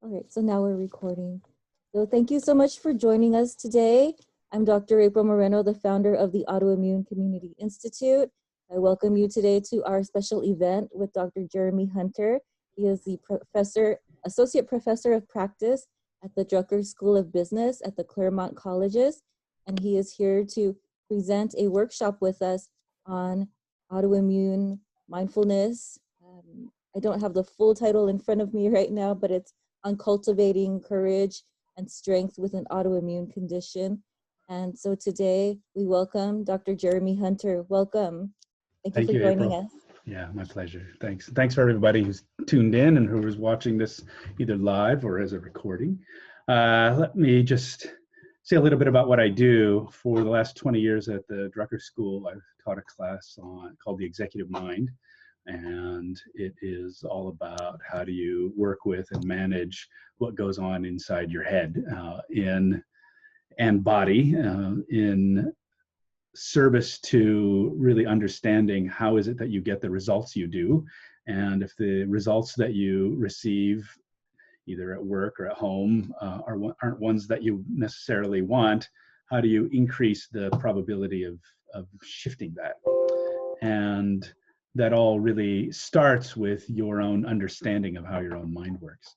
All right, so now we're recording. So thank you so much for joining us today. I'm Dr. April Moreno, the founder of the Autoimmune Community Institute. I welcome you today to our special event with Dr. Jeremy Hunter. He is the associate professor of practice at the Drucker School of Business at the Claremont Colleges, and he is here to present a workshop with us on autoimmune mindfulness. I don't have the full title in front of me right now, but it's on cultivating courage and strength with an autoimmune condition. And so today we welcome Dr. Jeremy Hunter. Welcome. Thank you for joining us. Yeah, my pleasure. Thanks. Thanks for everybody who's tuned in and who is watching this either live or as a recording. Let me just say a little bit about what I do. For the last 20 years at the Drucker School, I've taught a class called The Executive Mind. And it is all about how do you work with and manage what goes on inside your head and body in service to really understanding how is it that you get the results you do. And if the results that you receive either at work or at home aren't ones that you necessarily want, how do you increase the probability of shifting that? And that all really starts with your own understanding of how your own mind works.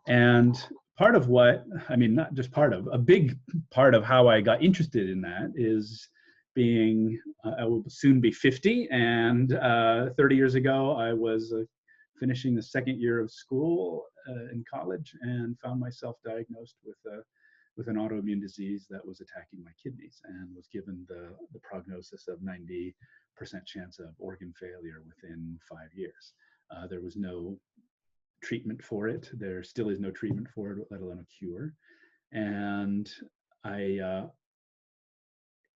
And part of not just part of, a big part of how I got interested in that is I will soon be 50, and 30 years ago, I was finishing the second year of school in college and found myself diagnosed with an autoimmune disease that was attacking my kidneys, and was given the prognosis of 90% chance of organ failure within 5 years. There was no treatment for it. There still is no treatment for it, let alone a cure. And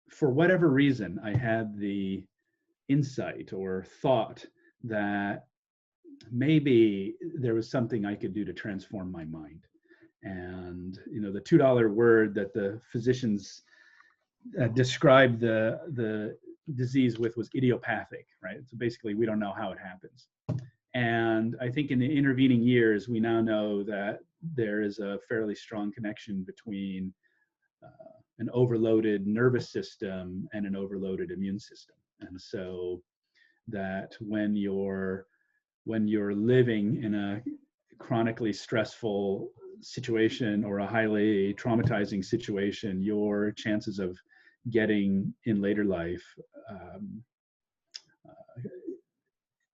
for whatever reason, I had the insight or thought that maybe there was something I could do to transform my mind. And the $2 word that the physicians described the disease with was idiopathic, right? So basically, we don't know how it happens. And I think in the intervening years, we now know that there is a fairly strong connection between an overloaded nervous system and an overloaded immune system. And so that when you're living in a chronically stressful situation or a highly traumatizing situation, your chances of getting in later life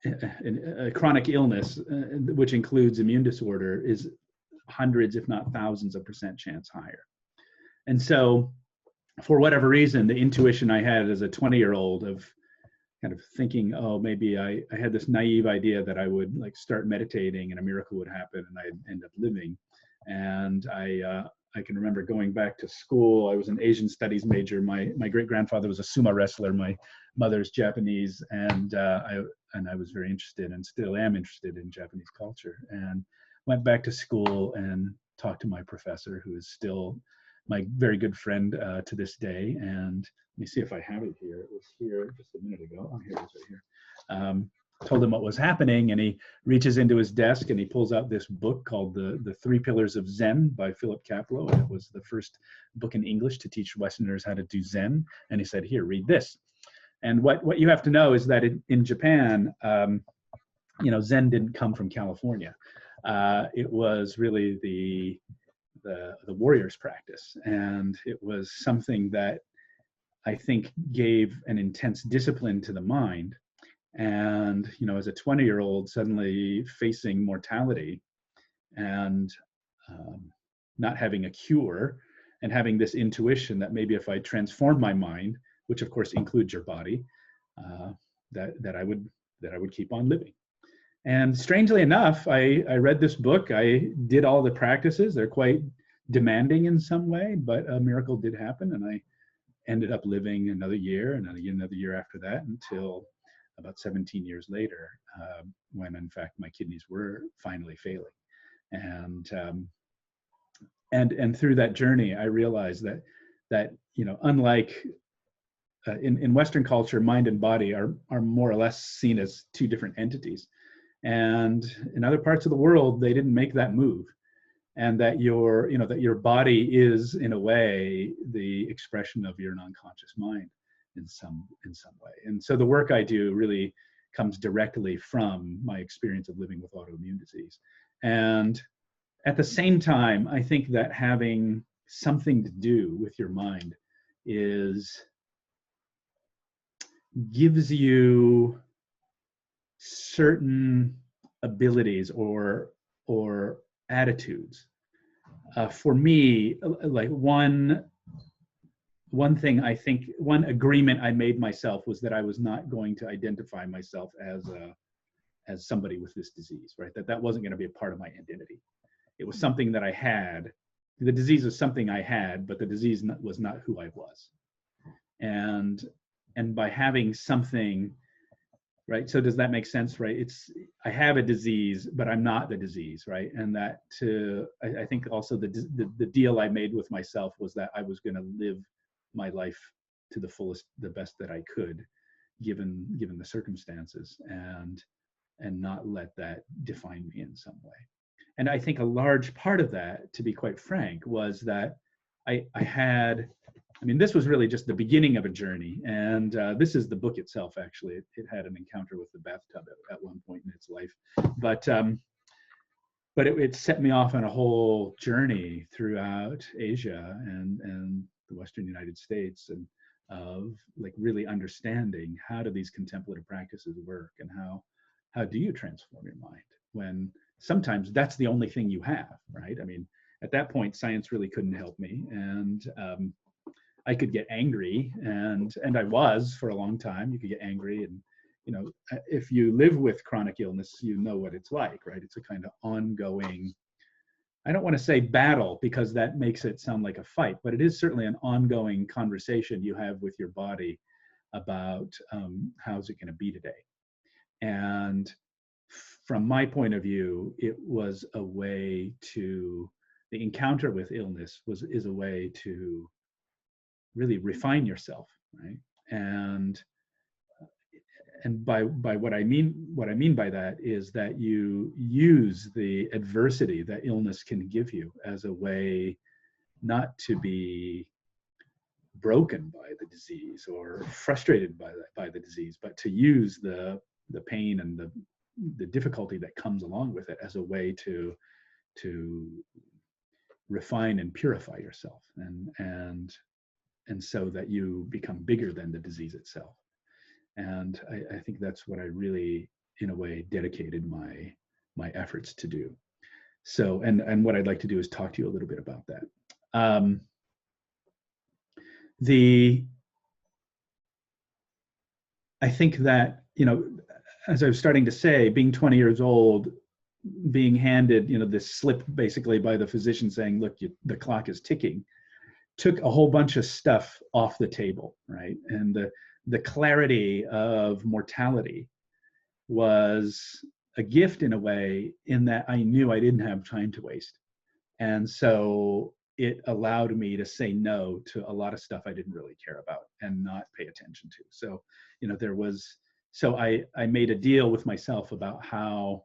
a chronic illness, which includes immune disorder, is hundreds, if not thousands of % chance higher. And so for whatever reason, the intuition I had as a 20-year-old of kind of thinking, oh, maybe I had this naive idea that I would start meditating and a miracle would happen and I'd end up living. And I can remember going back to school. I was an Asian studies major. My great-grandfather was a sumo wrestler. My mother's Japanese, and I was very interested and still am interested in Japanese culture. And went back to school and talked to my professor, who is still my very good friend to this day. And let me see if I have it here. It was here just a minute ago. Oh, here it is right here. Told him what was happening, and he reaches into his desk and he pulls out this book called The Three Pillars of Zen by Philip Kapleau. And it was the first book in English to teach Westerners how to do Zen. And he said, here, read this. And what you have to know is that in Japan, Zen didn't come from California. It was really the warrior's practice. And it was something that I think gave an intense discipline to the mind. And, as a 20-year-old suddenly facing mortality and not having a cure, and having this intuition that maybe if I transform my mind, which of course includes your body, that I would keep on living. And strangely enough, I read this book. I did all the practices. They're quite demanding in some way, but a miracle did happen, and I ended up living another year, and another year after that, until about 17 years later, when in fact my kidneys were finally failing. And through that journey, I realized that unlike in Western culture, mind and body are more or less seen as two different entities. And in other parts of the world, they didn't make that move. and that that your body is in a way the expression of your non-conscious mind in some way. And so the work I do really comes directly from my experience of living with autoimmune disease. And at the same time, I think that having something to do with your mind gives you certain abilities or attitudes. For me, like one thing, I think one agreement I made myself was that I was not going to identify myself as somebody with this disease, right? That wasn't going to be a part of my identity. It was something that I had. The disease was something I had, but the disease was not who I was. And by having something, right? So does that make sense, right? I have a disease, but I'm not the disease, right? And that I think also the deal I made with myself was that I was going to live my life to the fullest, the best that I could, given the circumstances, and not let that define me in some way. And I think a large part of that, to be quite frank, was that I had, I mean, this was really just the beginning of a journey. And this is the book itself, actually. It had an encounter with the bathtub at one point in its life. But it set me off on a whole journey throughout Asia and the Western United States, and of like really understanding how do these contemplative practices work, and how do you transform your mind when sometimes that's the only thing you have, right? I mean, at that point, science really couldn't help me, and I could get angry, and I was for a long time. You could get angry, and if you live with chronic illness, you know what it's like, right? It's a kind of ongoing, I don't want to say battle because that makes it sound like a fight, but it is certainly an ongoing conversation you have with your body about how's it going to be today. And from my point of view, it was a way to, the encounter with illness is a way to really refine yourself, right? And by what I mean by that is that you use the adversity that illness can give you as a way not to be broken by the disease or frustrated by the disease, but to use the pain and the difficulty that comes along with it as a way to refine and purify yourself, and so that you become bigger than the disease itself. And I think that's what I really, in a way, dedicated my efforts to do. So, and what I'd like to do is talk to you a little bit about that. I think that, as I was starting to say, being 20 years old, being handed, this slip basically by the physician saying, look, the clock is ticking, took a whole bunch of stuff off the table, right? And the clarity of mortality was a gift in a way, in that I knew I didn't have time to waste. And so it allowed me to say no to a lot of stuff I didn't really care about and not pay attention to. So, so I made a deal with myself about how,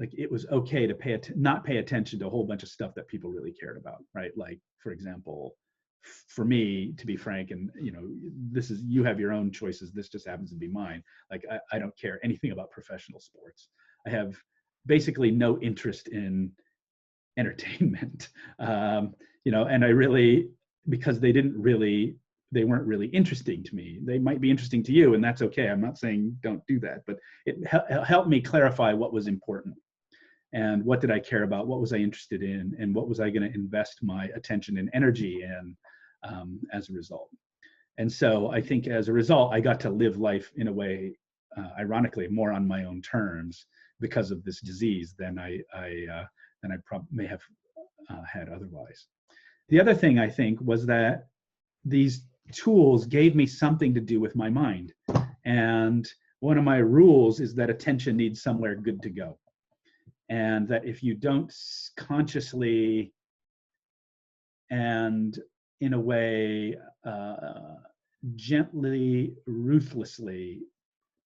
like, it was okay to not pay attention to a whole bunch of stuff that people really cared about, right? Like, for example, for me, to be frank, and you have your own choices, this just happens to be mine. Like, I don't care anything about professional sports. I have basically no interest in entertainment, and I really, because they weren't really interesting to me. They might be interesting to you, and that's okay. I'm not saying don't do that, but it helped me clarify what was important. And what did I care about? What was I interested in? And what was I going to invest my attention and energy in as a result? And so I think as a result, I got to live life in a way, ironically, more on my own terms because of this disease than I may have had otherwise. The other thing I think was that these tools gave me something to do with my mind. And one of my rules is that attention needs somewhere good to go. And that if you don't consciously and in a way gently, ruthlessly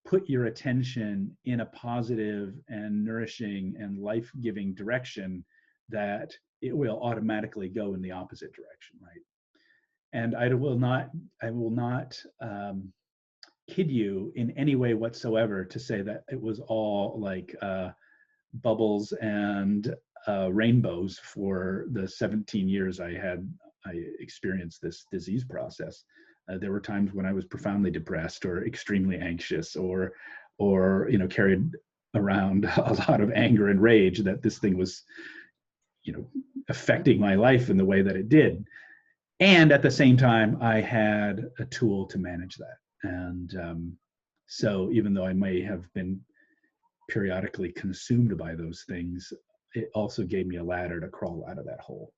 put your attention in a positive and nourishing and life-giving direction, that it will automatically go in the opposite direction, right? And I will not kid you in any way whatsoever to say that it was all like bubbles and rainbows for the 17 years I experienced this disease process. There were times when I was profoundly depressed or extremely anxious, or carried around a lot of anger and rage that this thing was, affecting my life in the way that it did. And at the same time, I had a tool to manage that. And so even though I may have been periodically consumed by those things, it also gave me a ladder to crawl out of that hole.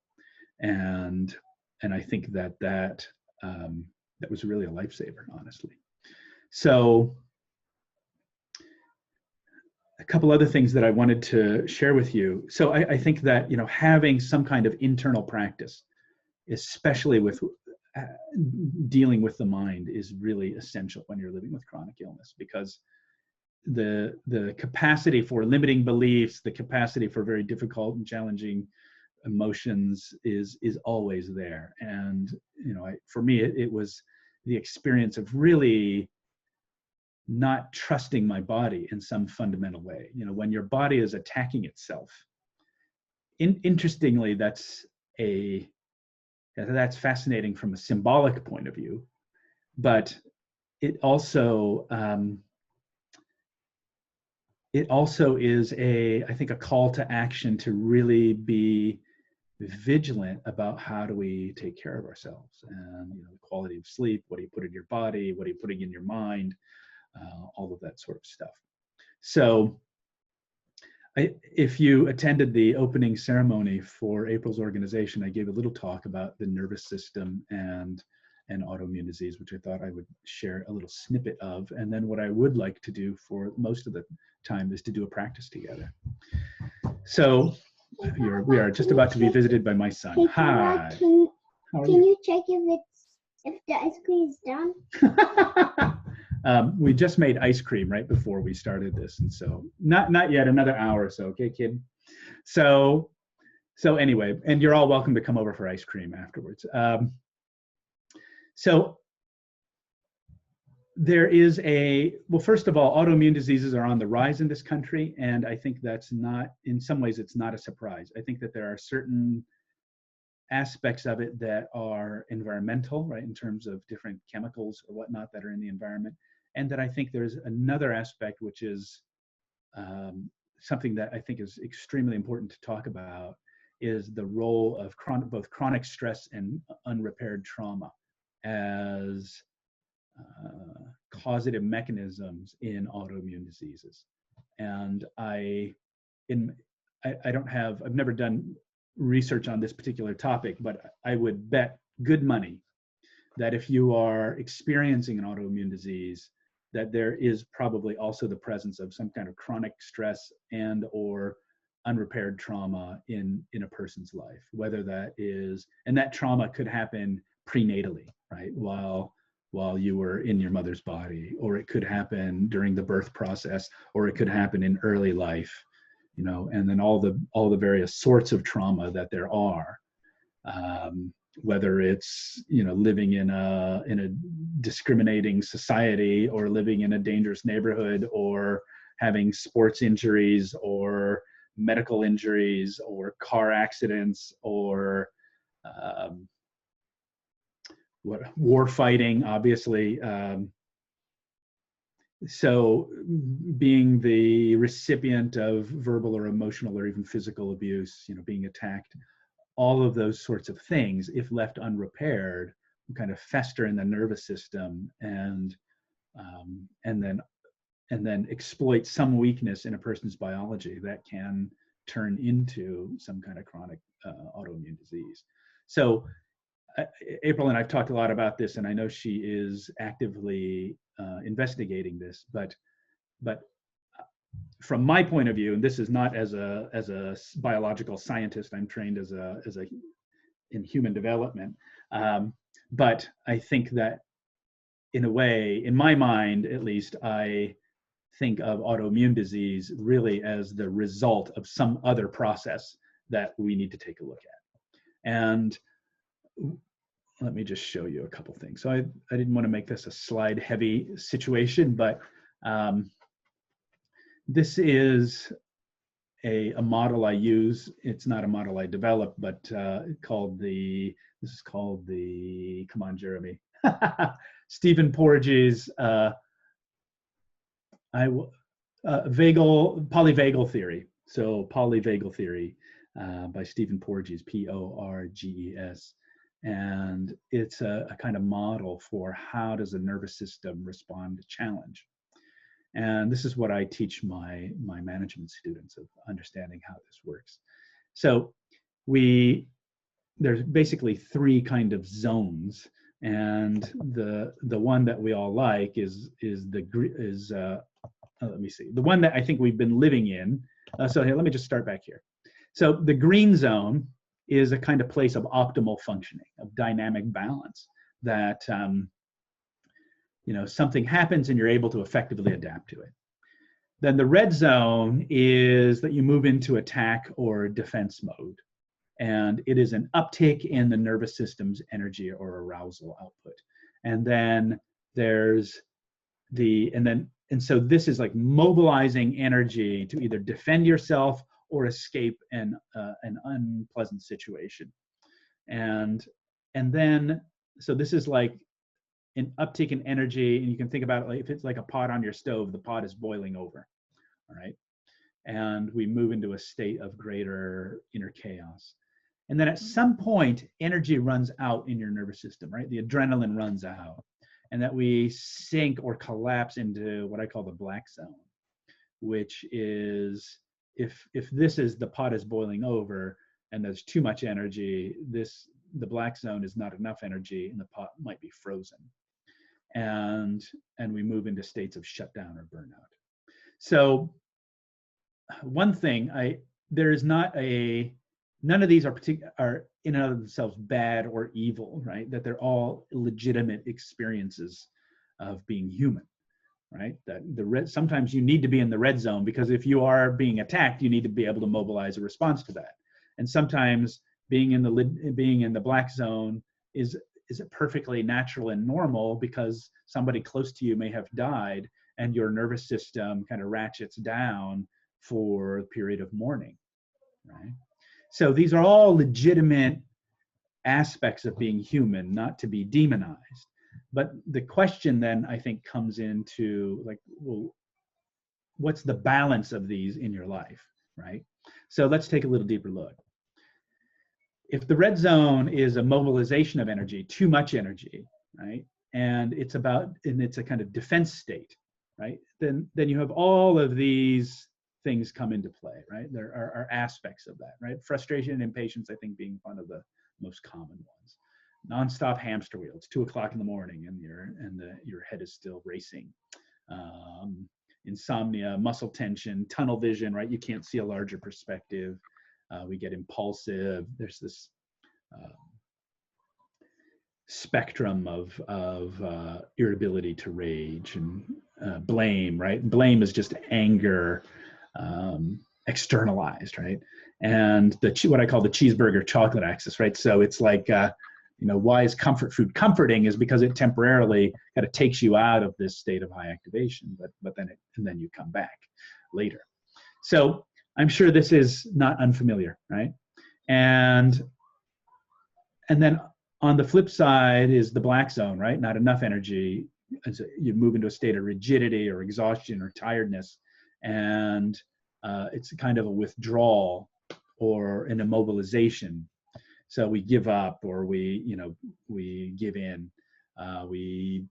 And I think that was really a lifesaver, honestly. So a couple other things that I wanted to share with you. So I think that, having some kind of internal practice, especially with dealing with the mind, is really essential when you're living with chronic illness, because the capacity for limiting beliefs, the capacity for very difficult and challenging emotions is always there. And for me, it was the experience of really not trusting my body in some fundamental way. When your body is attacking itself, interestingly, that's fascinating from a symbolic point of view, but it also is I think a call to action to really be vigilant about how do we take care of ourselves, and the quality of sleep, what do you put in your body, what are you putting in your mind, all of that sort of stuff. So if you attended the opening ceremony for April's organization, I gave a little talk about the nervous system and autoimmune disease, which I thought I would share a little snippet of. And then what I would like to do for most of the time is to do a practice together. So we are just about to be visited by my son. Hi. Can you check if the ice cream is done? We just made ice cream right before we started this, and so not yet, another hour or so. Okay, kid. So anyway, and you're all welcome to come over for ice cream afterwards. So there is well, first of all, autoimmune diseases are on the rise in this country, and I think that's not, in some ways, it's not a surprise. I think that there are certain aspects of it that are environmental, right, in terms of different chemicals or whatnot that are in the environment. And that I think there's another aspect, which is something that I think is extremely important to talk about, is the role of both chronic stress and unrepaired trauma as causative mechanisms in autoimmune diseases. And I've never done research on this particular topic, but I would bet good money that if you are experiencing an autoimmune disease, that there is probably also the presence of some kind of chronic stress and or unrepaired trauma in a person's life, whether that is, and that trauma could happen prenatally, right, while you were in your mother's body, or it could happen during the birth process, or it could happen in early life, and then all the various sorts of trauma that there are, whether it's living in a discriminating society, or living in a dangerous neighborhood, or having sports injuries or medical injuries or car accidents, or war fighting, obviously. So being the recipient of verbal or emotional or even physical abuse, being attacked, all of those sorts of things, if left unrepaired, kind of fester in the nervous system and then exploit some weakness in a person's biology that can turn into some kind of chronic autoimmune disease. So April and I've talked a lot about this, and I know she is actively investigating this, but from my point of view, and this is not as a biological scientist, I'm trained in human development, but I think that in a way, in my mind at least, I think of autoimmune disease really as the result of some other process that we need to take a look at. And let me just show you a couple things. So I didn't want to make this a slide heavy situation, but this is a model I use. It's not a model I developed, but this is called the, come on, Jeremy, Stephen Porges polyvagal theory. So polyvagal theory by Stephen Porges, Porges. And it's a kind of model for how does the nervous system respond to challenge. And this is what I teach my management students, of understanding how this works. So there's basically 3 kind of zones, and the one that we all like is let me see, the one that I think we've been living in. So here, let me just start back here. So the green zone is a kind of place of optimal functioning, of dynamic balance, that something happens and you're able to effectively adapt to it. Then the red zone is that you move into attack or defense mode, and it is an uptick in the nervous system's energy or arousal output. And then there's so this is like mobilizing energy to either defend yourself or escape an unpleasant situation. And then, so this is like an uptick in energy, and you can think about it like if it's like a pot on your stove, the pot is boiling over, all right? And we move into a state of greater inner chaos. And then at some point, energy runs out in your nervous system, right? The adrenaline runs out, and that we sink or collapse into what I call the black zone, which is if this is the pot is boiling over and there's too much energy, the black zone is not enough energy and the pot might be frozen. And we move into states of shutdown or burnout. So one thing, none of these are in and of themselves bad or evil, right? That they're all legitimate experiences of being human, right? That sometimes you need to be in the red zone because if you are being attacked, you need to be able to mobilize a response to that. And sometimes being in the black zone is perfectly natural and normal because somebody close to you may have died and your nervous system kind of ratchets down for a period of mourning, right? So these are all legitimate aspects of being human, not to be demonized. But the question then, I think, comes into like, well, what's the balance of these in your life, right? So let's take a little deeper look. If the red zone is a mobilization of energy, too much energy, right? And it's a kind of defense state, right? Then you have all of these things come into play, right? There are aspects of that, right? Frustration and impatience, I think, being one of the most common ones. Nonstop hamster wheel. It's 2 o'clock in the morning and your head is still racing. Insomnia, muscle tension, tunnel vision, right? You can't see a larger perspective. We get impulsive. There's this spectrum of irritability to rage and blame, right? Blame is just anger externalized, right? And what I call the cheeseburger chocolate axis, right? So it's like, why is comfort food comforting is because it temporarily kind of takes you out of this state of high activation, but then you come back later. So I'm sure this is not unfamiliar, right? And then on the flip side is the black zone, right? Not enough energy. You move into a state of rigidity or exhaustion or tiredness, and it's kind of a withdrawal or an immobilization. So we give up, or we give in, we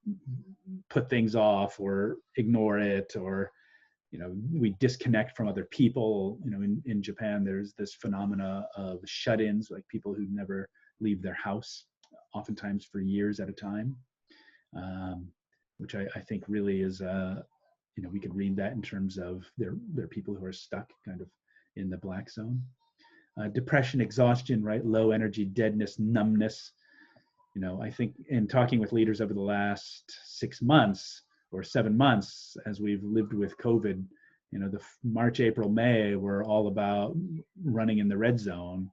put things off or ignore it, or we disconnect from other people. In Japan, there's this phenomena of shut-ins, like people who never leave their house, oftentimes for years at a time, which I think really is, we could read that in terms of they're people who are stuck kind of in the black zone. Depression, exhaustion, right? Low energy, deadness, numbness. I think in talking with leaders over the last 6 months or 7 months, as we've lived with COVID, You know, the March, April, May were all about running in the red zone,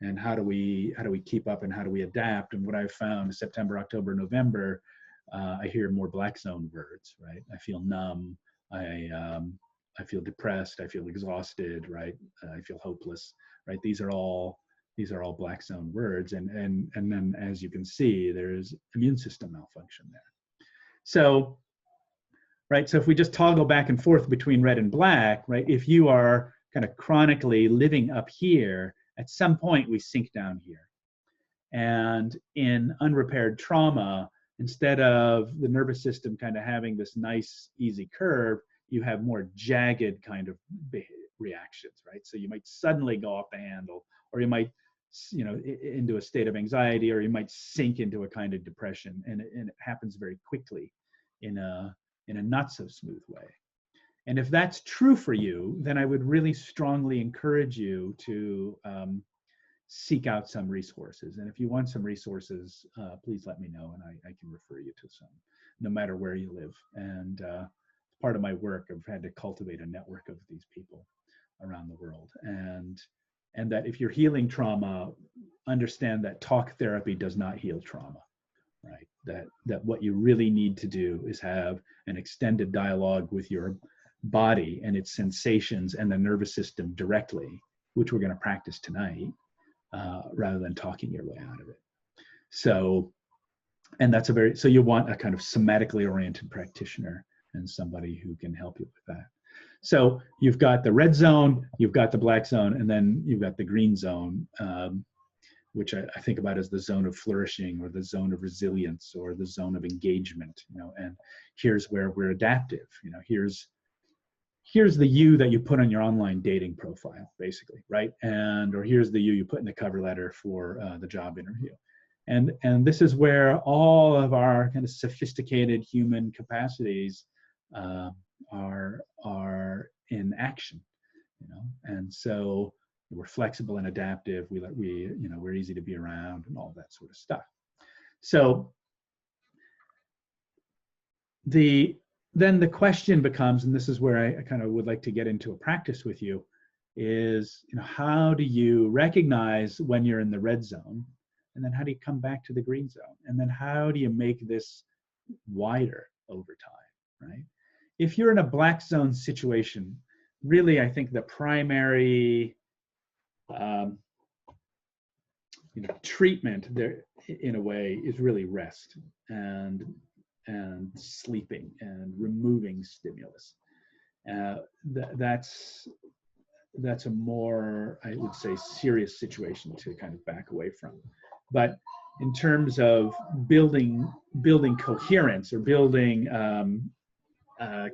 and how do we keep up and how do we adapt? And what I've found, September, October, November, I hear more black zone words, right? I feel numb. I feel depressed. I feel exhausted, right? I feel hopeless, right? These are all black zone words, and then, as you can see, there's immune system malfunction there. So, right, so if we just toggle back and forth between red and black, right, if you are kind of chronically living up here, at some point we sink down here. And in unrepaired trauma, instead of the nervous system kind of having this nice, easy curve, you have more jagged kind of reactions, right? So you might suddenly go off the handle, or you might, you know, into a state of anxiety, or you might sink into a kind of depression, and it happens very quickly in a not so smooth way. And if that's true for you, then I would really strongly encourage you to seek out some resources. And if you want some resources, please let me know, and I can refer you to some, no matter where you live. And part of my work, I've had to cultivate a network of these people around the world. And that if you're healing trauma, understand that talk therapy does not heal trauma, right? That what you really need to do is have an extended dialogue with your body and its sensations and the nervous system directly, which we're going to practice tonight, rather than talking your way out of it. So, and that's so you want a kind of somatically oriented practitioner and somebody who can help you with that. So you've got the red zone, you've got the black zone, and then you've got the green zone, which I think about as the zone of flourishing, or the zone of resilience, or the zone of engagement. You know, and here's where we're adaptive. You know, here's the you that you put on your online dating profile, basically, right? Or here's the you put in the cover letter for the job interview. And this is where all of our kind of sophisticated human capacities are in action, you know. And so we're flexible and adaptive. We're easy to be around, and all that sort of stuff. So then the question becomes, and this is where I kind of would like to get into a practice with you, is, you know, how do you recognize when you're in the red zone, and then how do you come back to the green zone, and then how do you make this wider over time, right? If you're in a black zone situation, really, I think the primary treatment there, in a way, is really rest and sleeping and removing stimulus. That's a more, I would say, serious situation to kind of back away from. But in terms of building coherence, or building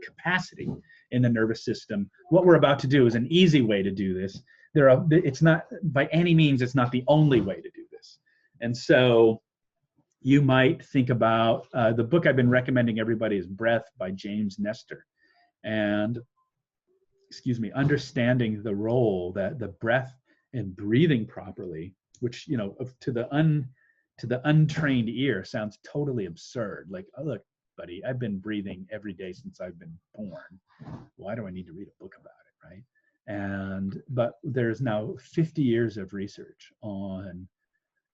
capacity in the nervous system, what we're about to do is an easy way to do this. It's not, by any means, it's not the only way to do this. And so you might think about the book I've been recommending everybody is Breath by James Nestor. And, understanding the role that the breath and breathing properly, which, you know, to the untrained ear sounds totally absurd. Like, oh, look, buddy, I've been breathing every day since I've been born. Why do I need to read a book about it, right? But there's now 50 years of research on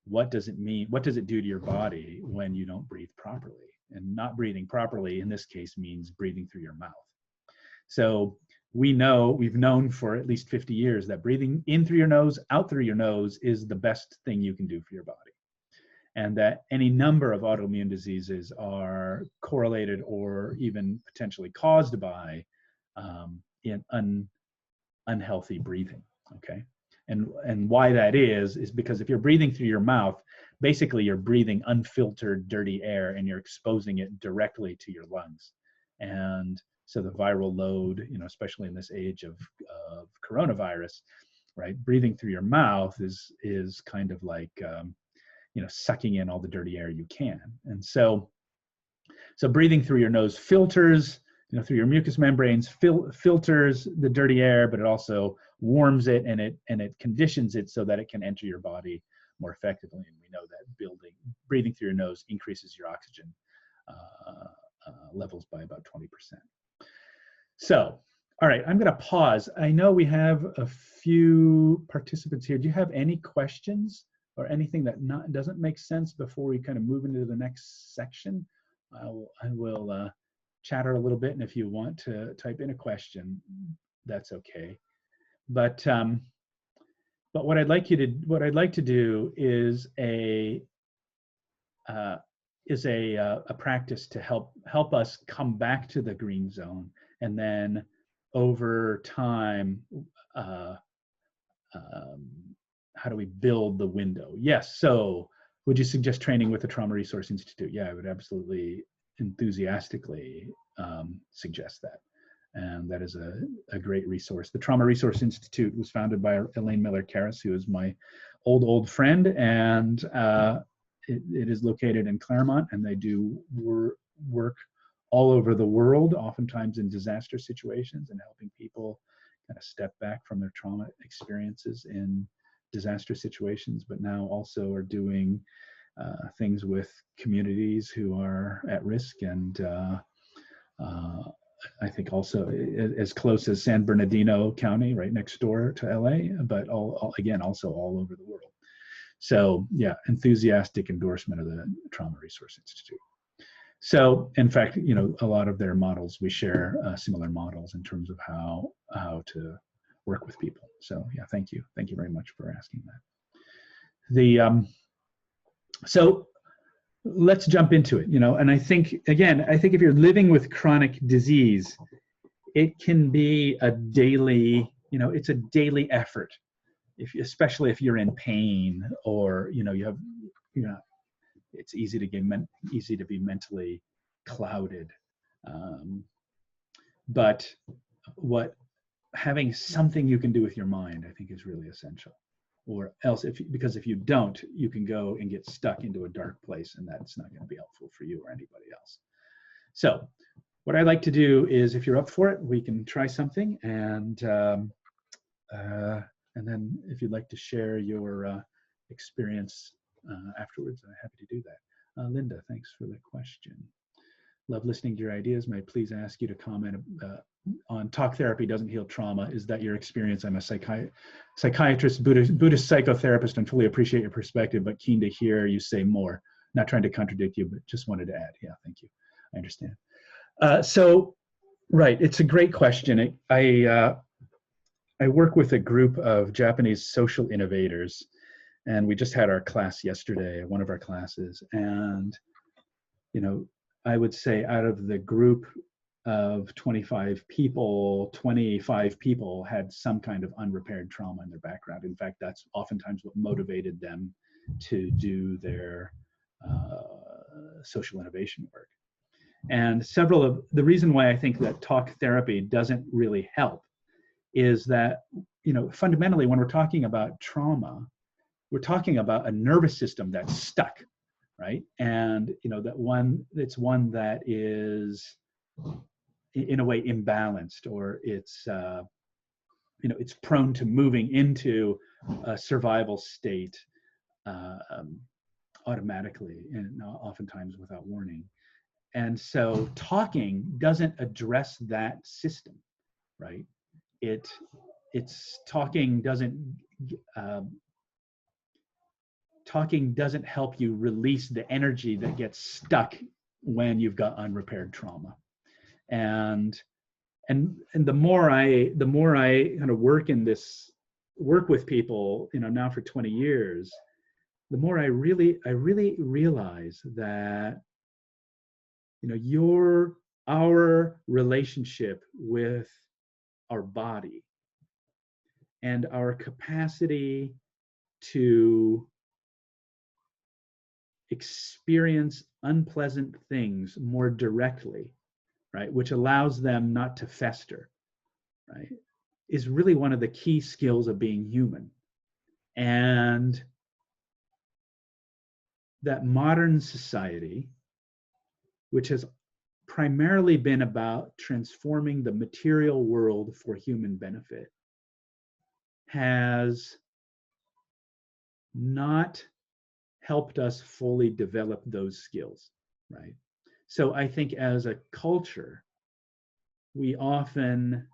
what does it mean, what does it do to your body when you don't breathe properly? And not breathing properly in this case means breathing through your mouth. So we've known for at least 50 years that breathing in through your nose, out through your nose is the best thing you can do for your body. And that any number of autoimmune diseases are correlated or even potentially caused by unhealthy breathing, okay? And why that is because if you're breathing through your mouth, basically you're breathing unfiltered, dirty air, and you're exposing it directly to your lungs. And so the viral load, you know, especially in this age of coronavirus, right? Breathing through your mouth is kind of like, sucking in all the dirty air you can. And so breathing through your nose filters, through your mucous membranes, filters the dirty air, but it also warms it, and it conditions it so that it can enter your body more effectively. And we know that breathing through your nose increases your oxygen levels by about 20%. So All right, I'm going to pause. I know we have a few participants here. Do you have any questions or anything that doesn't make sense before we kind of move into the next section? I will chatter a little bit, and if you want to type in a question, that's okay. But what I'd like to do is a practice to help us come back to the green zone, and then over time, how do we build the window? Yes. So, would you suggest training with the Trauma Resource Institute? Yeah, I would absolutely enthusiastically suggest that. And that is a great resource. The Trauma Resource Institute was founded by Elaine Miller-Karras, who is my old friend, and it is located in Claremont, and they do work all over the world, oftentimes in disaster situations, and helping people kind of step back from their trauma experiences in disaster situations, but now also are doing things with communities who are at risk, and I think also as close as San Bernardino County, right next door to LA, but again, also all over the world. So yeah, enthusiastic endorsement of the Trauma Resource Institute. So in fact, a lot of their models, we share similar models in terms of how to work with people. So yeah, thank you very much for asking that. So let's jump into it. And I think if you're living with chronic disease, it can be a daily, it's a daily effort. Especially if you're in pain, or it's easy to be mentally clouded. But having something you can do with your mind, I think, is really essential. Or else, because if you don't, you can go and get stuck into a dark place, and that's not going to be helpful for you or anybody else. So what I like to do is, if you're up for it, we can try something, and then if you'd like to share your experience afterwards, I'm happy to do that. Linda, thanks for the question. Love listening to your ideas. May I please ask you to comment on talk therapy doesn't heal trauma? Is that your experience? I'm a psychiatrist, Buddhist psychotherapist, and fully appreciate your perspective, but keen to hear you say more. Not trying to contradict you, but just wanted to add. Yeah, thank you. I understand. So, right, it's a great question. I work with a group of Japanese social innovators, and we just had our class yesterday, one of our classes, and I would say out of the group of 25 people, 25 people had some kind of unrepaired trauma in their background. In fact, that's oftentimes what motivated them to do their social innovation work. And several of the reason why I think that talk therapy doesn't really help is that, fundamentally, when we're talking about trauma, we're talking about a nervous system that's stuck, right? And it's one that is in a way imbalanced, or it's prone to moving into a survival state automatically, and oftentimes without warning. And so talking doesn't address that system, right? Talking doesn't help you release the energy that gets stuck when you've got unrepaired trauma. And the more I kind of work with people, now for 20 years, the more I really realize that our relationship with our body and our capacity to experience unpleasant things more directly, right, which allows them not to fester, right, is really one of the key skills of being human. And that modern society, which has primarily been about transforming the material world for human benefit, has not helped us fully develop those skills, right? So I think as a culture, we often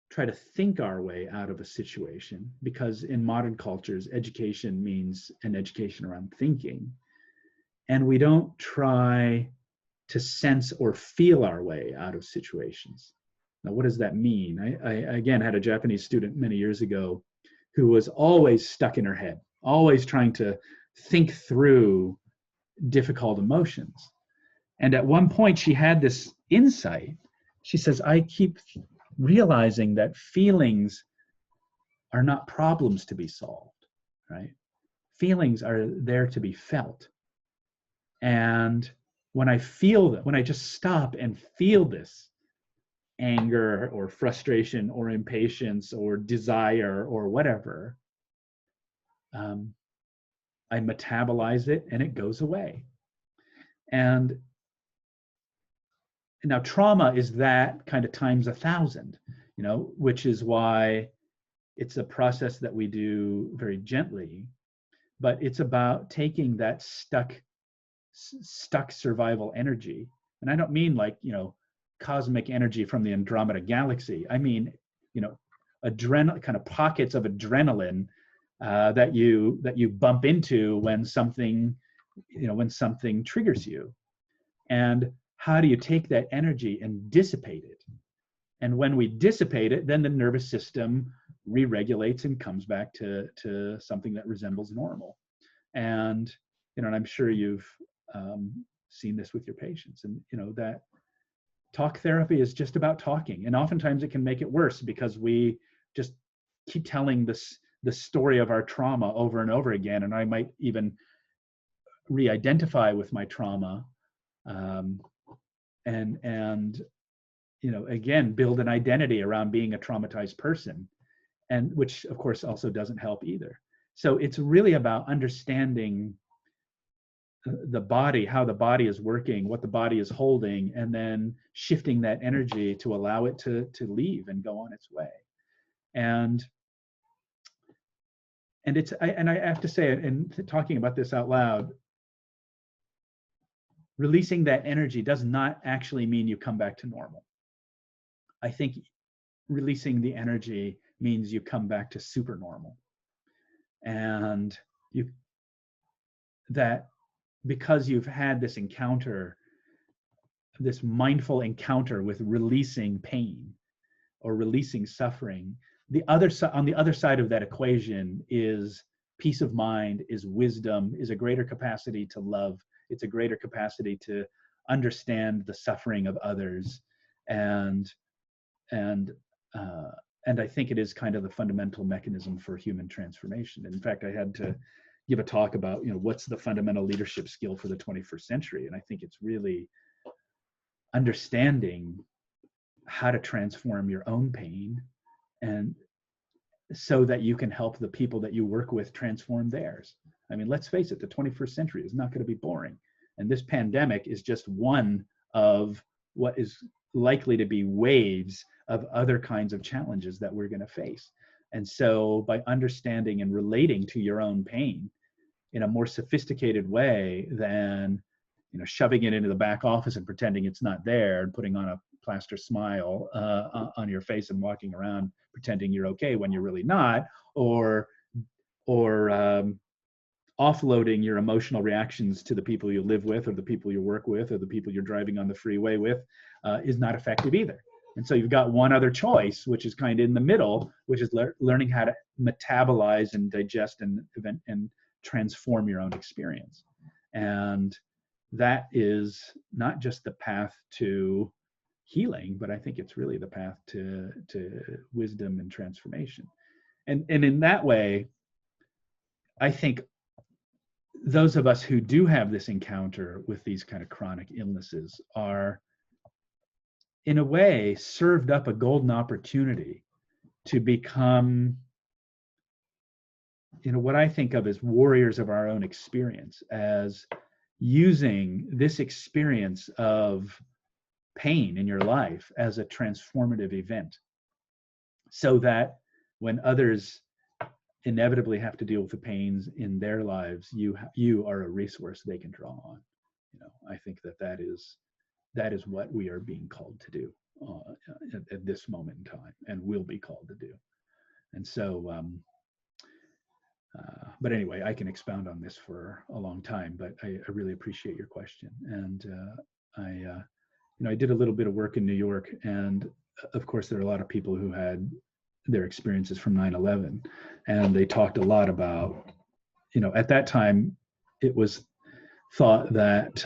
try to think our way out of a situation, because in modern cultures, education means an education around thinking. And we don't try to sense or feel our way out of situations. Now, what does that mean? I again had a Japanese student many years ago who was always stuck in her head, always trying to think through difficult emotions. And at one point, she had this insight. She says, I keep realizing that feelings are not problems to be solved, right? Feelings are there to be felt. And when I feel that, when I just stop and feel this anger or frustration or impatience or desire or whatever, I metabolize it and it goes away. And now trauma is that kind of times 1,000, which is why it's a process that we do very gently, but it's about taking that stuck survival energy. And I don't mean like, cosmic energy from the Andromeda galaxy. I mean, kind of pockets of adrenaline that you bump into when something triggers you. And how do you take that energy and dissipate it? And when we dissipate it, then the nervous system re-regulates and comes back to something that resembles normal. And and I'm sure you've seen this with your patients, and that talk therapy is just about talking, and oftentimes it can make it worse because we just keep telling the story of our trauma over and over again, and I might even re-identify with my trauma, and again build an identity around being a traumatized person, and which of course also doesn't help either. So it's really about understanding the body, how the body is working, what the body is holding, and then shifting that energy to allow it to leave and go on its way. And I have to say, in talking about this out loud, releasing that energy does not actually mean you come back to normal. I think releasing the energy means you come back to super normal. And because you've had this encounter, this mindful encounter with releasing pain or releasing suffering, on the other side of that equation is peace of mind, is wisdom, is a greater capacity to love. It's a greater capacity to understand the suffering of others. And I think it is kind of the fundamental mechanism for human transformation. And in fact, I had to give a talk about, what's the fundamental leadership skill for the 21st century. And I think it's really understanding how to transform your own pain, and so that you can help the people that you work with transform theirs. I mean, let's face it, the 21st century is not going to be boring. And this pandemic is just one of what is likely to be waves of other kinds of challenges that we're going to face. And so by understanding and relating to your own pain in a more sophisticated way than shoving it into the back office and pretending it's not there and putting on a plaster smile on your face and walking around pretending you're okay when you're really not, or offloading your emotional reactions to the people you live with or the people you work with or the people you're driving on the freeway with, is not effective either. And so you've got one other choice, which is kind of in the middle, which is learning how to metabolize and digest and transform your own experience. And that is not just the path to healing, but I think it's really the path to wisdom and transformation. And in that way, I think those of us who do have this encounter with these kind of chronic illnesses are, in a way, served up a golden opportunity to become, what I think of as warriors of our own experience, as using this experience of pain in your life as a transformative event, so that when others inevitably have to deal with the pains in their lives, you are a resource they can draw on. I think that is what we are being called to do. at this moment in time, and will be called to do. And so, but anyway, I can expound on this for a long time, but I really appreciate your question. And I did a little bit of work in New York, and of course, there are a lot of people who had their experiences from 9/11, and they talked a lot about, at that time, it was thought that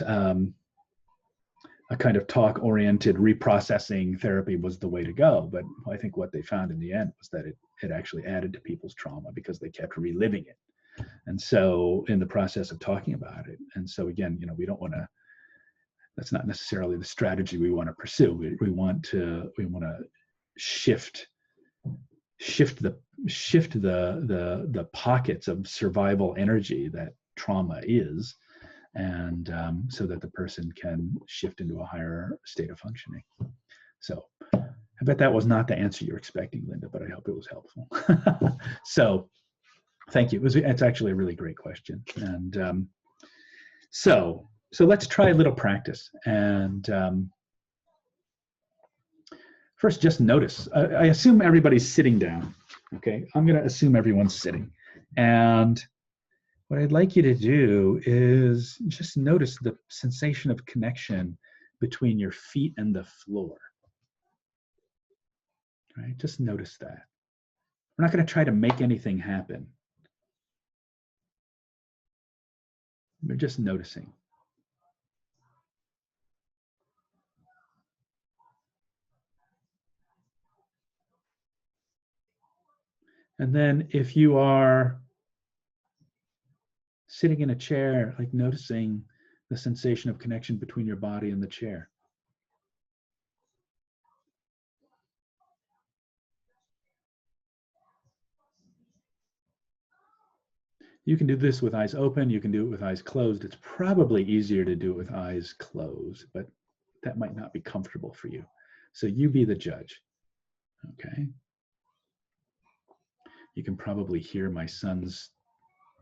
a kind of talk-oriented reprocessing therapy was the way to go. But I think what they found in the end was that it actually added to people's trauma because they kept reliving it. And so in the process of talking about it, and so again, we don't want to, that's not necessarily the strategy we want to pursue. We want to shift the pockets of survival energy that trauma is, and so that the person can shift into a higher state of functioning. So I bet that was not the answer you're expecting, Linda, but I hope it was helpful. So thank you. It's actually a really great question. And so let's try a little practice. And first, just notice. I assume everybody's sitting down. Okay, I'm going to assume everyone's sitting. And what I'd like you to do is just notice the sensation of connection between your feet and the floor. Right? Just notice that. We're not going to try to make anything happen. We're just noticing. And then if you are sitting in a chair, like noticing the sensation of connection between your body and the chair. You can do this with eyes open. You can do it with eyes closed. It's probably easier to do it with eyes closed, but that might not be comfortable for you. So you be the judge, okay? You can probably hear my son's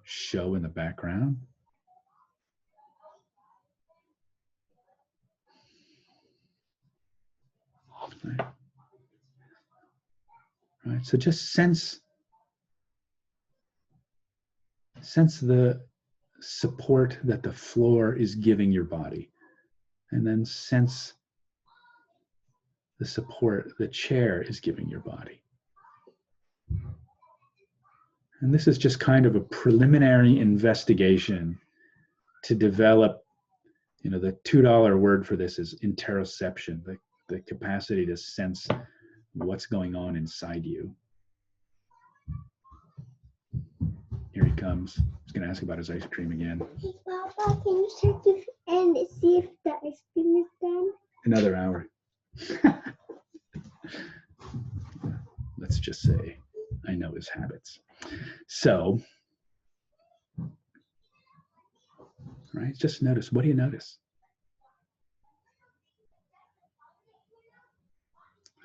show in the background. Right. So just sense the support that the floor is giving your body, and then sense the support the chair is giving your body. And this is just kind of a preliminary investigation to develop, the $2 word for this is interoception, the capacity to sense what's going on inside you. Here he comes. He's going to ask about his ice cream again. Hey, Papa, can you check if and see if the ice cream is done? Another hour. Let's just say I know his habits. So, right, just notice. What do you notice?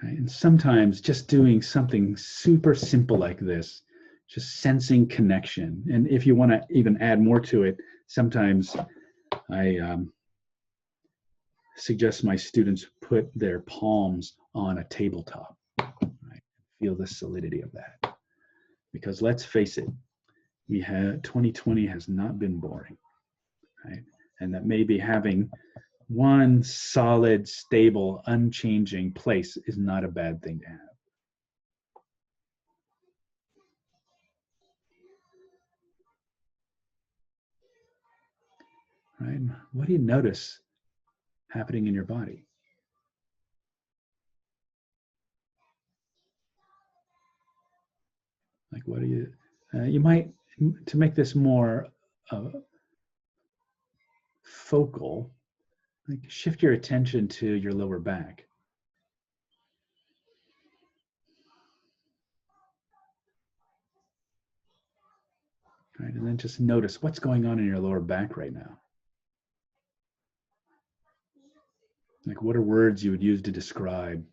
Right? And sometimes just doing something super simple like this, just sensing connection. And if you want to even add more to it, sometimes I suggest my students put their palms on a tabletop. Right? Feel the solidity of that. Because let's face it, 2020 has not been boring, right? And that maybe having one solid, stable, unchanging place is not a bad thing to have. Right? What do you notice happening in your body? Like, what do you might, to make this more focal, like shift your attention to your lower back. Right? And then just notice what's going on in your lower back right now. Like, what are words you would use to describe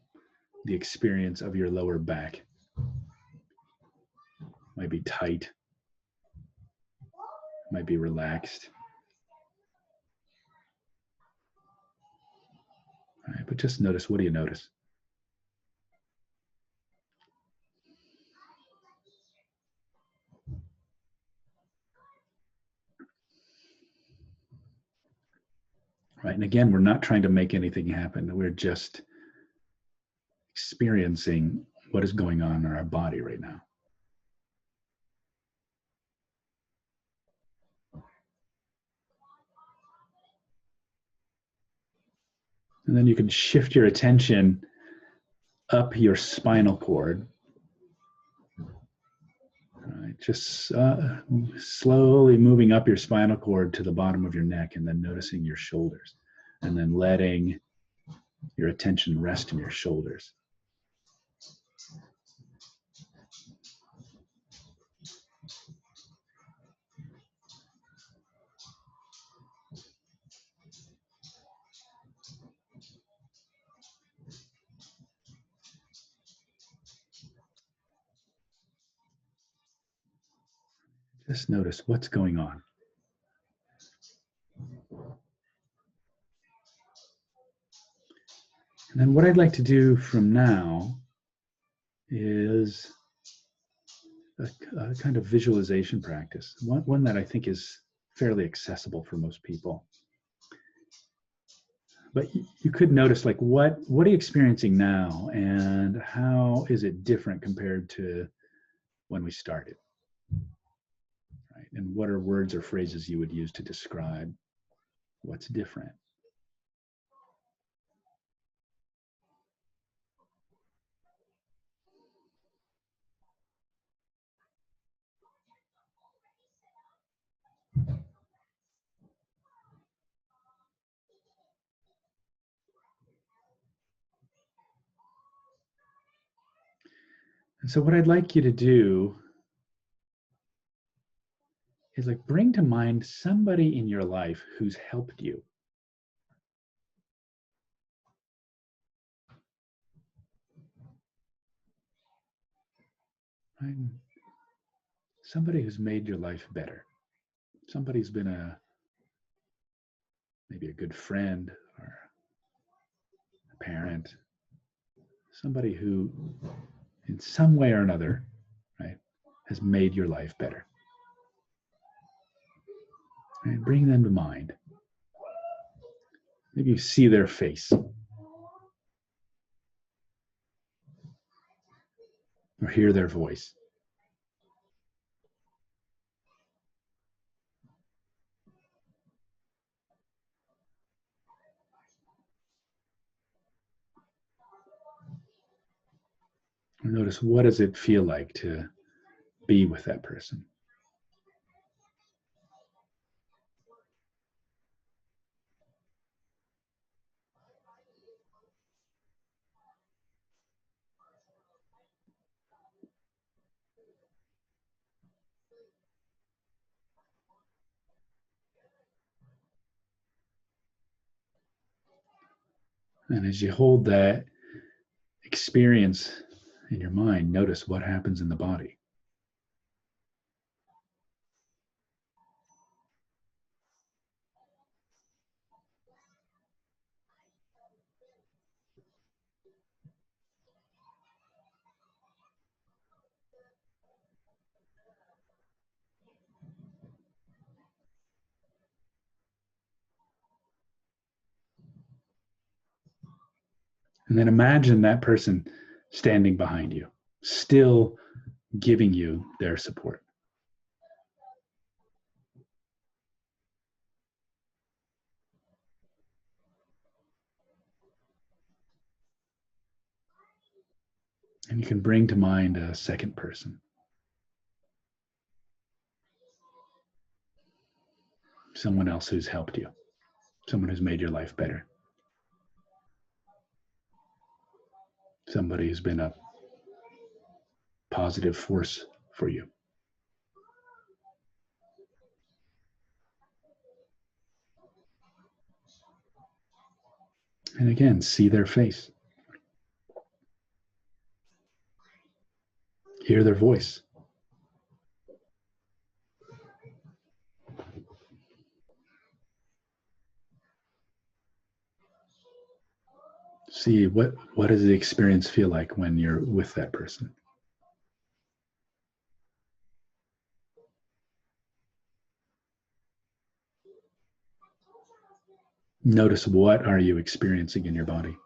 the experience of your lower back? Might be tight, might be relaxed. All right, but just notice, what do you notice? right? And again, we're not trying to make anything happen. We're just experiencing what is going on in our body right now. And then you can shift your attention up your spinal cord. Right, just slowly moving up your spinal cord to the bottom of your neck, and then noticing your shoulders, and then letting your attention rest in your shoulders. Just notice what's going on. And then what I'd like to do from now is a kind of visualization practice, one that I think is fairly accessible for most people. But you could notice, like, what are you experiencing now, and how is it different compared to when we started? Right? And what are words or phrases you would use to describe what's different? And so what I'd like you to do is, like, bring to mind somebody in your life who's helped you. Right? Somebody who's made your life better. Somebody who's been maybe a good friend or a parent. Somebody who, in some way or another, right, has made your life better. Right? Bring them to mind. Maybe you see their face, or hear their voice. Or notice, what does it feel like to be with that person? And as you hold that experience in your mind, notice what happens in the body. And then imagine that person standing behind you, still giving you their support. And you can bring to mind a second person. Someone else who's helped you. Someone who's made your life better. Somebody who's been a positive force for you. And again, see their face. Hear their voice. See what does the experience feel like when you're with that person. Notice, what are you experiencing in your body?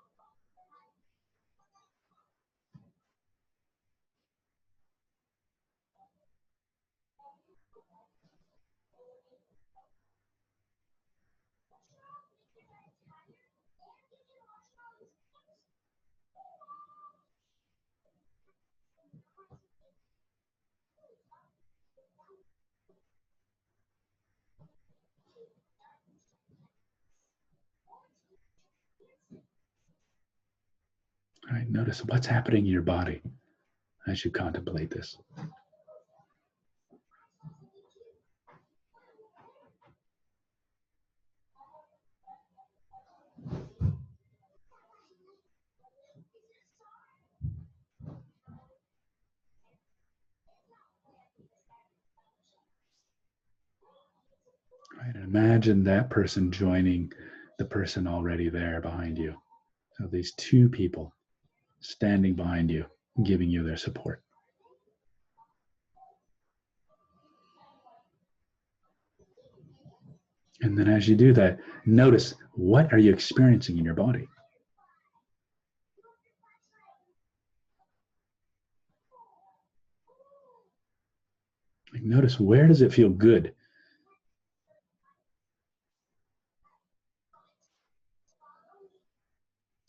All right, notice what's happening in your body as you contemplate this. Right, and imagine that person joining the person already there behind you. So these two people standing behind you, giving you their support. And then as you do that, notice, what are you experiencing in your body? Like, notice, where does it feel good?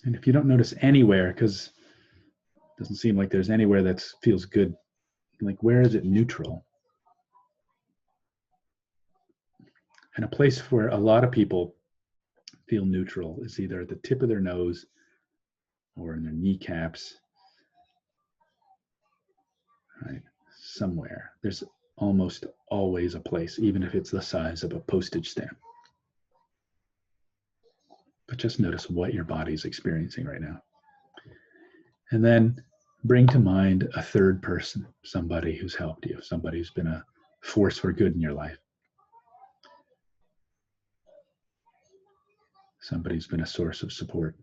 And if you don't notice anywhere, because it doesn't seem like there's anywhere that feels good, like, where is it neutral? And a place where a lot of people feel neutral is either at the tip of their nose or in their kneecaps, right? Somewhere. There's almost always a place, even if it's the size of a postage stamp. But just notice what your body's experiencing right now. And then bring to mind a third person, somebody who's helped you, somebody who's been a force for good in your life. Somebody who's been a source of support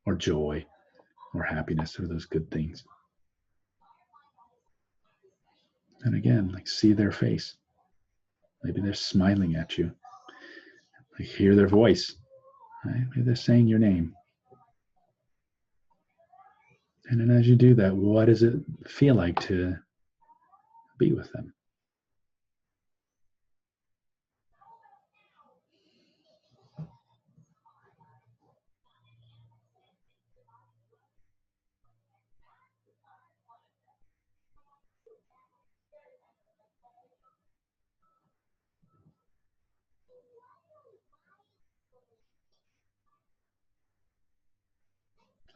or joy or happiness or those good things. And again, like, see their face. Maybe they're smiling at you. Like, hear their voice. Right? Maybe they're saying your name. And then as you do that, what does it feel like to be with them?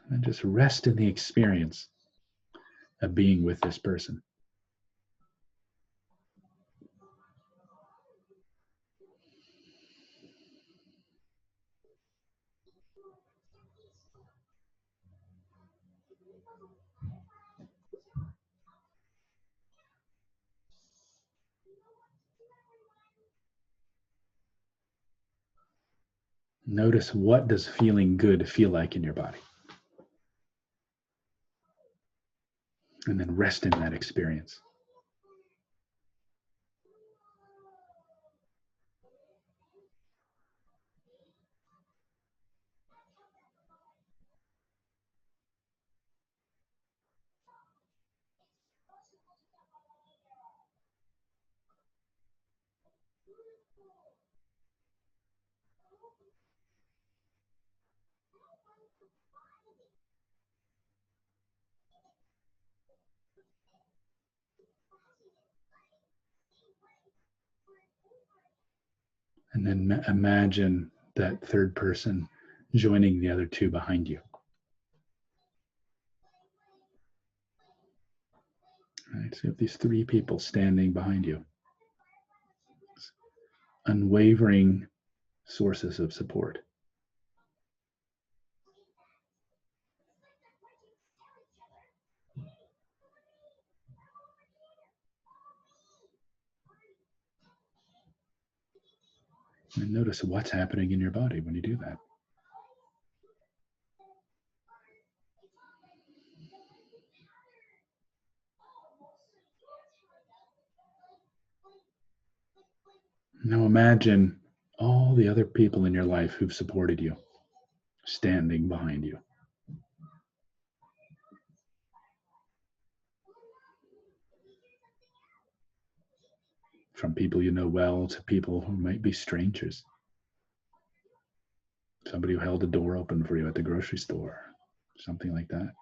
And just rest in the experience of being with this person. Notice, what does feeling good feel like in your body? And then rest in that experience. And then imagine that third person joining the other two behind you. Right, so you have these three people standing behind you. Unwavering sources of support. And notice what's happening in your body when you do that. Now imagine all the other people in your life who've supported you, standing behind you. From people you know well to people who might be strangers. Somebody who held a door open for you at the grocery store, something like that.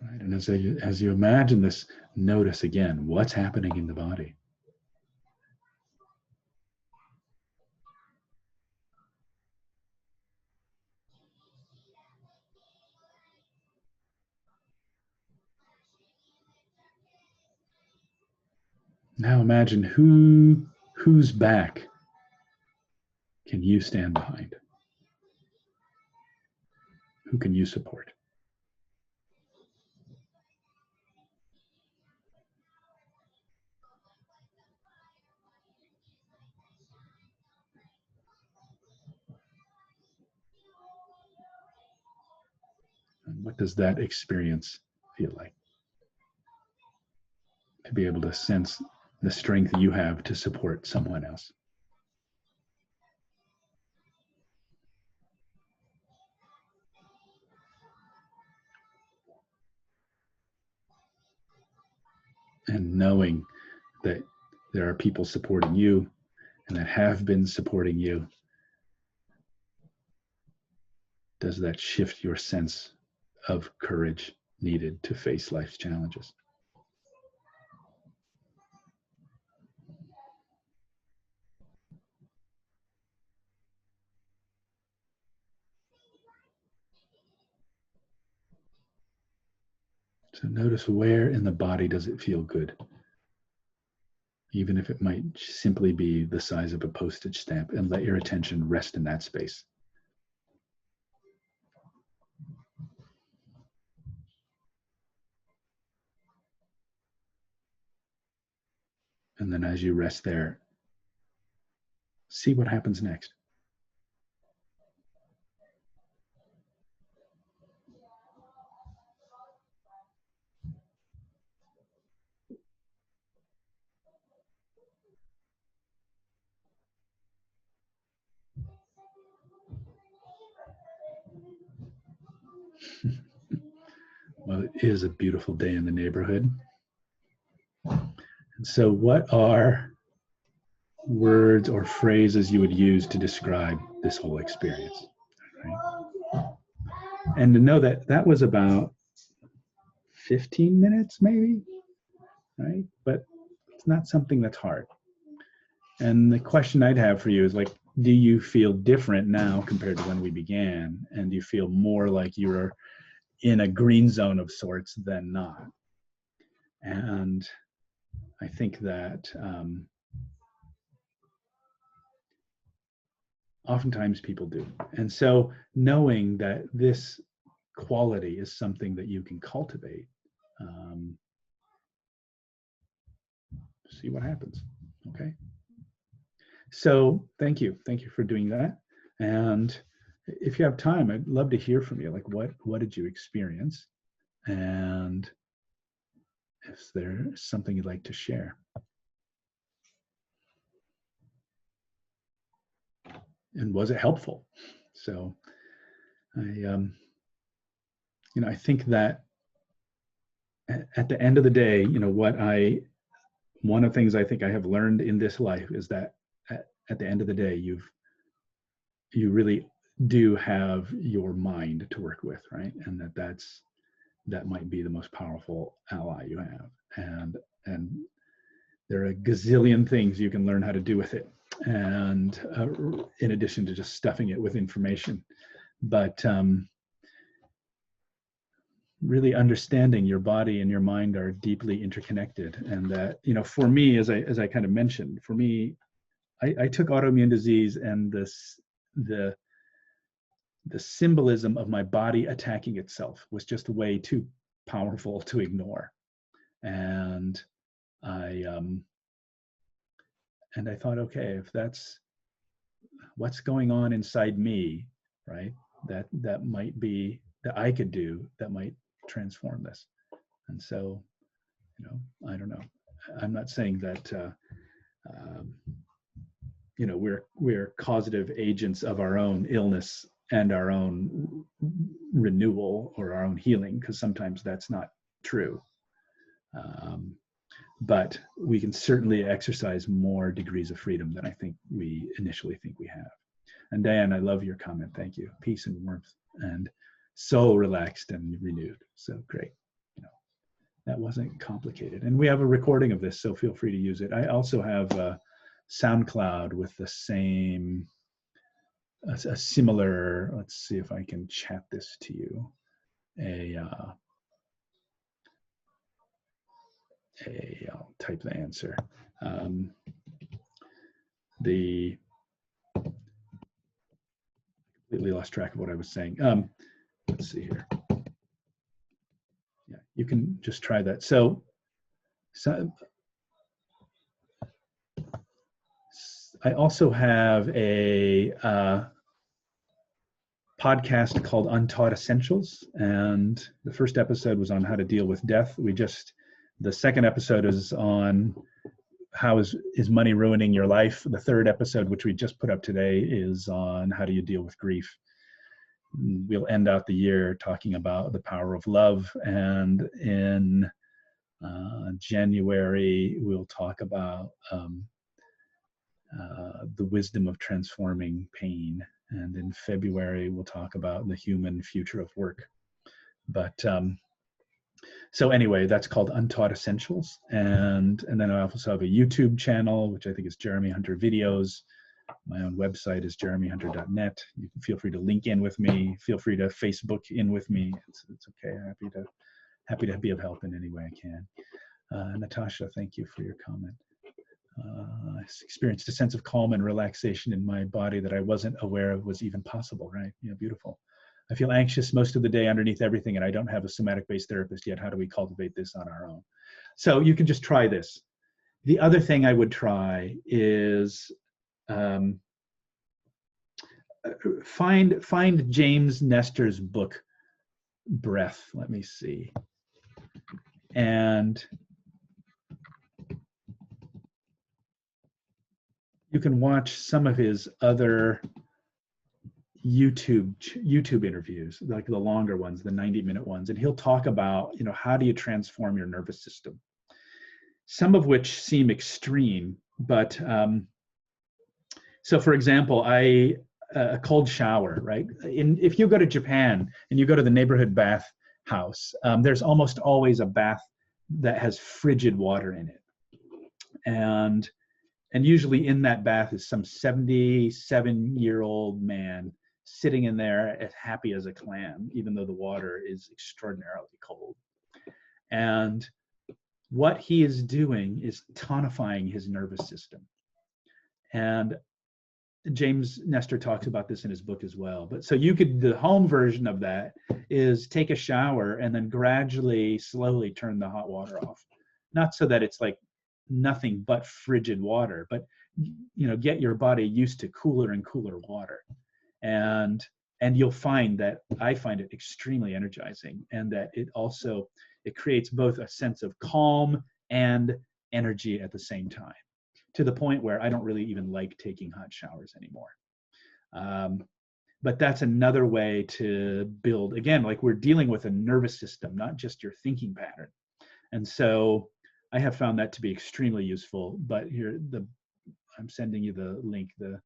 Right? And as you imagine this, notice again what's happening in the body. Now imagine whose back can you stand behind? Who can you support? And what does that experience feel like? To be able to sense the strength you have to support someone else. And knowing that there are people supporting you and that have been supporting you, does that shift your sense of courage needed to face life's challenges? So notice where in the body does it feel good? Even if it might simply be the size of a postage stamp, and let your attention rest in that space. And then as you rest there, see what happens next. Well, it is a beautiful day in the neighborhood. And so what are words or phrases you would use to describe this whole experience? Right? And to know that that was about 15 minutes maybe, right? But it's not something that's hard. And the question I'd have for you is like, do you feel different now compared to when we began? And do you feel more like you're in a green zone of sorts than not? And I think that oftentimes people do. And so knowing that this quality is something that you can cultivate, see what happens, okay? So thank you for doing that. And if you have time, I'd love to hear from you. Like, what did you experience? And if there's something you'd like to share. And was it helpful? So I think that at the end of the day, one of the things I think I have learned in this life is that at the end of the day, you really do have your mind to work with, right? And that might be the most powerful ally you have. And there are a gazillion things you can learn how to do with it. And in addition to just stuffing it with information, but really understanding your body and your mind are deeply interconnected. And that, for me, as I kind of mentioned, for me, I took autoimmune disease and the symbolism of my body attacking itself was just way too powerful to ignore. And I thought, okay, if that's what's going on inside me, right, that might be that I could do that might transform this. And so, I don't know. I'm not saying that we're causative agents of our own illness and our own renewal or our own healing, because sometimes that's not true. But we can certainly exercise more degrees of freedom than I think we initially think we have. And Diane, I love your comment. Thank you. Peace and warmth, and so relaxed and renewed. So great. That wasn't complicated. And we have a recording of this, so feel free to use it. I also have SoundCloud with the same, a similar, let's see if I can chat this to you. I'll type the answer. Completely lost track of what I was saying. Let's see here. Yeah, you can just try that. So I also have a podcast called Untaught Essentials, and the first episode was on how to deal with death. The second episode is on how is money ruining your life. The third episode, which we just put up today, is on how do you deal with grief. We'll end out the year talking about the power of love, and in January we'll talk about the wisdom of transforming pain, and in February we'll talk about the human future of work. But so anyway, that's called Untaught Essentials, and then I also have a YouTube channel, which I think is Jeremy Hunter Videos. My own website is jeremyhunter.net. You can feel free to link in with me. Feel free to Facebook in with me. It's okay. Happy to be of help in any way I can. Natasha, thank you for your comment. I experienced a sense of calm and relaxation in my body that I wasn't aware of was even possible, right? Yeah, beautiful. I feel anxious most of the day underneath everything, and I don't have a somatic-based therapist yet. How do we cultivate this on our own? So you can just try this. The other thing I would try is find James Nestor's book, Breath. Let me see. And you can watch some of his other YouTube interviews, like the longer ones, the 90-minute ones, and he'll talk about, how do you transform your nervous system? Some of which seem extreme, but so for example, a cold shower, right? If you go to Japan and you go to the neighborhood bath house, there's almost always a bath that has frigid water in it, and usually in that bath is some 77-year-old man sitting in there as happy as a clam, even though the water is extraordinarily cold. And what he is doing is tonifying his nervous system. And James Nestor talks about this in his book as well. But so the home version of that is take a shower and then gradually, slowly turn the hot water off. Not so that it's like nothing but frigid water, but get your body used to cooler and cooler water. And you'll find that I find it extremely energizing, and that it creates both a sense of calm and energy at the same time, to the point where I don't really even like taking hot showers anymore. But that's another way to build, again, like we're dealing with a nervous system, not just your thinking pattern. And so I have found that to be extremely useful. But here, I'm sending you the link, the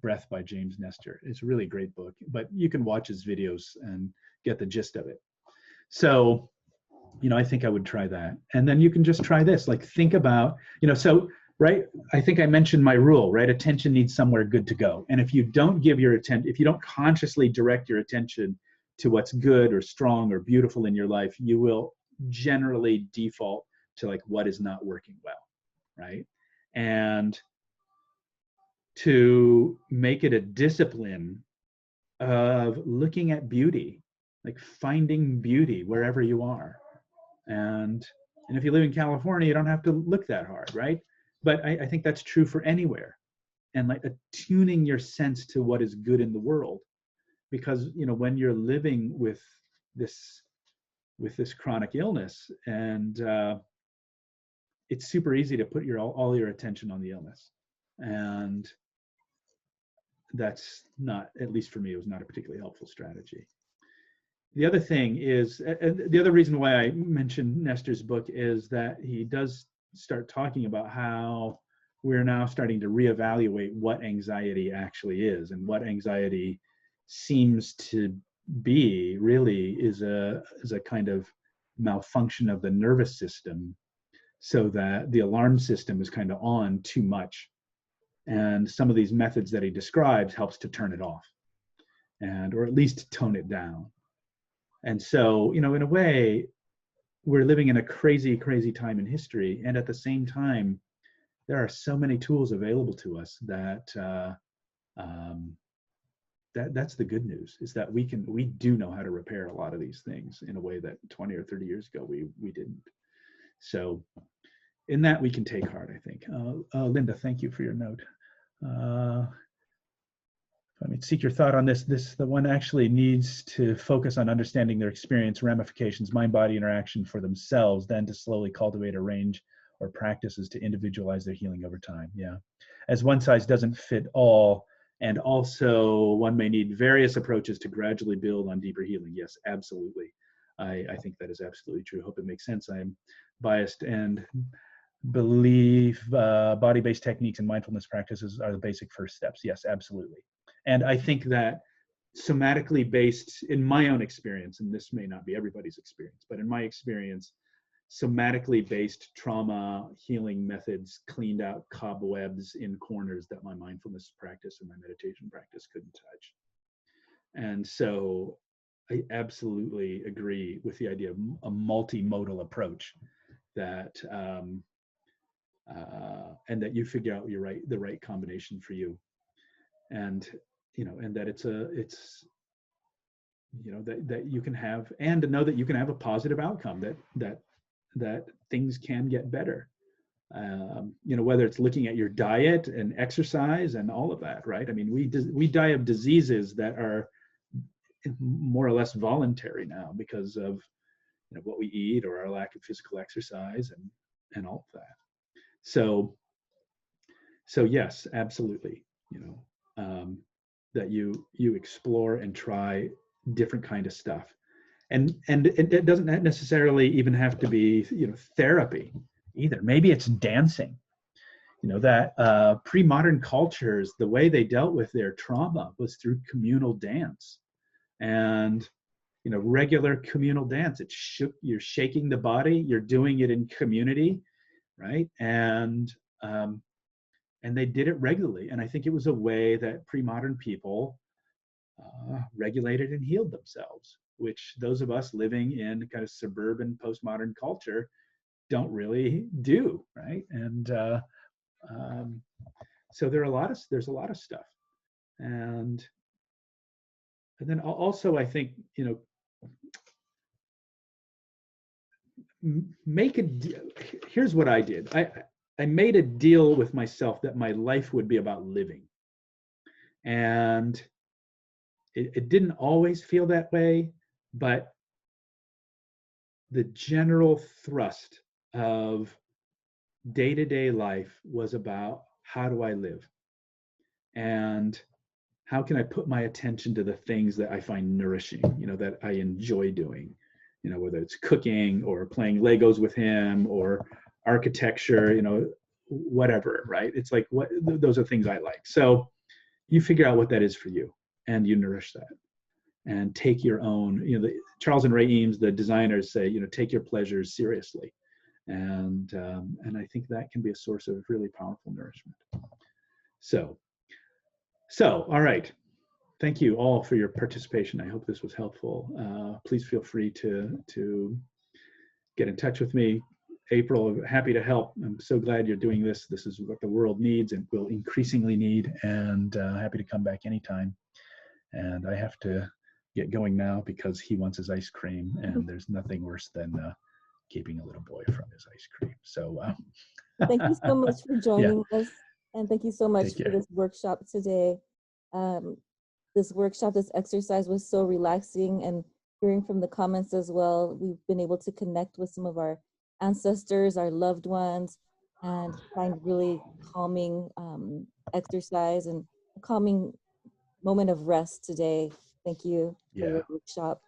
Breath by James Nestor. It's a really great book, but you can watch his videos and get the gist of it. So, I think I would try that. And then you can just try this, like think about, right? I think I mentioned my rule, right? Attention needs somewhere good to go. And if you don't give your attention, if you don't consciously direct your attention to what's good or strong or beautiful in your life, you will generally default to like what is not working well, right? And to make it a discipline of looking at beauty, like finding beauty wherever you are, and And if you live in California, you don't have to look that hard, right? But I think that's true for anywhere. And like attuning your sense to what is good in the world, because when you're living with this chronic illness, and it's super easy to put all your attention on the illness, and that's not, at least for me, it was not a particularly helpful strategy. The other thing is, the other reason why I mentioned Nestor's book is that he does start talking about how we're now starting to reevaluate what anxiety actually is, and what anxiety seems to be really is a kind of malfunction of the nervous system, so that the alarm system is kind of on too much. And some of these methods that he describes helps to turn it off, or at least tone it down. And so, in a way, we're living in a crazy, crazy time in history. And at the same time, there are so many tools available to us that that's the good news, is that we do know how to repair a lot of these things in a way that 20 or 30 years ago we didn't. So in that, we can take heart, I think. Linda, thank you for your note. I mean, seek your thought on this. The one actually needs to focus on understanding their experience, ramifications, mind-body interaction for themselves, then to slowly cultivate a range or practices to individualize their healing over time. Yeah, as one size doesn't fit all, and also one may need various approaches to gradually build on deeper healing. Yes, absolutely. I think that is absolutely true. Hope it makes sense. I'm biased and believe body-based techniques and mindfulness practices are the basic first steps. Yes, absolutely. And I think that somatically based, in my own experience, and this may not be everybody's experience, but in my experience, somatically based trauma healing methods cleaned out cobwebs in corners that my mindfulness practice and my meditation practice couldn't touch. And so I absolutely agree with the idea of a multimodal approach, that and that you figure out the right combination for you, and and that it's that you can have, and to know that you can have a positive outcome, that things can get better. Whether it's looking at your diet and exercise and all of that, right? I mean, we die of diseases that are more or less voluntary now because of what we eat or our lack of physical exercise and all of that. So yes, absolutely. That you explore and try different kind of stuff, and it doesn't necessarily even have to be therapy either. Maybe it's dancing. That pre-modern cultures, the way they dealt with their trauma was through communal dance, and regular communal dance. You're shaking the body, you're doing it in community, right? And they did it regularly. And I think it was a way that pre-modern people regulated and healed themselves, which those of us living in kind of suburban postmodern culture don't really do, right? And so there's a lot of stuff. And then also, I think, here's what I did. I made a deal with myself that my life would be about living. And it didn't always feel that way, but the general thrust of day-to-day life was about, how do I live? And how can I put my attention to the things that I find nourishing, that I enjoy doing, whether it's cooking or playing Legos with him or architecture, whatever, right? It's like, those are things I like. So you figure out what that is for you, and you nourish that, and take your own, Charles and Ray Eames, the designers, say, take your pleasures seriously. And I think that can be a source of really powerful nourishment. So all right. Thank you all for your participation. I hope this was helpful. Please feel free to get in touch with me. April, I'm happy to help. I'm so glad you're doing this. This is what the world needs and will increasingly need, and happy to come back anytime. And I have to get going now because he wants his ice cream, and there's nothing worse than keeping a little boy from his ice cream. So Thank you so much for joining us. And thank you so much Take for care. this workshop today. This workshop, this exercise was so relaxing, and hearing from the comments as well, we've been able to connect with some of our ancestors, our loved ones, and find really calming exercise and a calming moment of rest today. Thank you for Yeah. your workshop.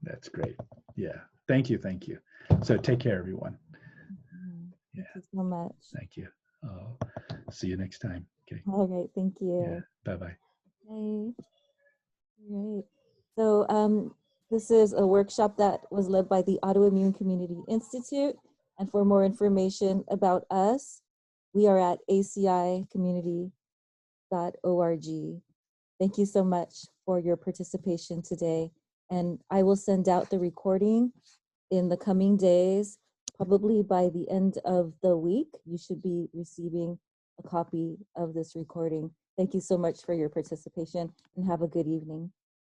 That's great. Yeah. Thank you. Thank you. So take care, everyone. Thank you so much. Thank you. See you next time. Okay. All right. Thank you. Yeah. Bye-bye. Bye. Right. So this is a workshop that was led by the Autoimmune Community Institute. And for more information about us, we are at acicommunity.org. Thank you so much for your participation today. And I will send out the recording in the coming days. Probably by the end of the week, you should be receiving a copy of this recording. Thank you so much for your participation, and have a good evening.